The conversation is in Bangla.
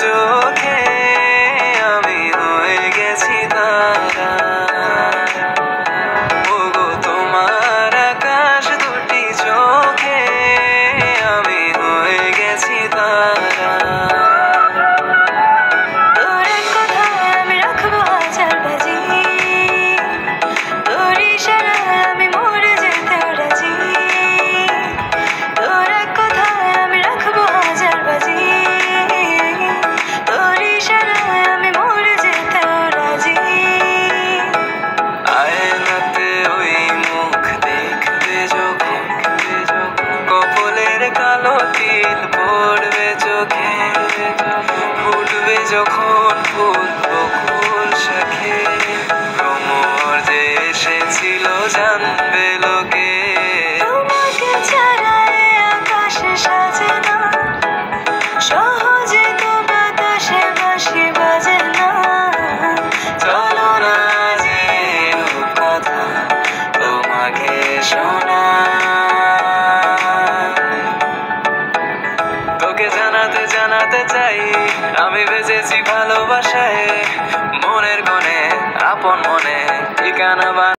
চোখে আমি হয়ে গেছি তারা। ওগো তোমার আকাশ দুটি চোখে আমি হয়ে গেছি তারা। তোর এক কথায় আমি রাখবো হাজার বাজি, তোর ইশারায় আমি মরে যেতেও রাজি। তোর এক কথায় আমি রাখবো হাজার বাজি, তোর ইশারায় আমি মরে যেতেও রাজি। আয়নাতে ওই মুখ দেখবে যখন, কপালের কালো তিল পড়বে চোখে, ফুটবে যখন ফুল বকুল শাখে, ভ্রমর যে এসেছিল জানবে লোকে। তোমাকে ছাড়া এ আকাশ সাজে না, সহজে তো বাতাসে বাঁশি বাজে না। চলো না যে কথা তোমাকে শোনা, তোকে জানাতে জানাতে চাই আমি বেঁচেছি ভালোবাসায়, মনের কোণে আপন মনে ঠিকানা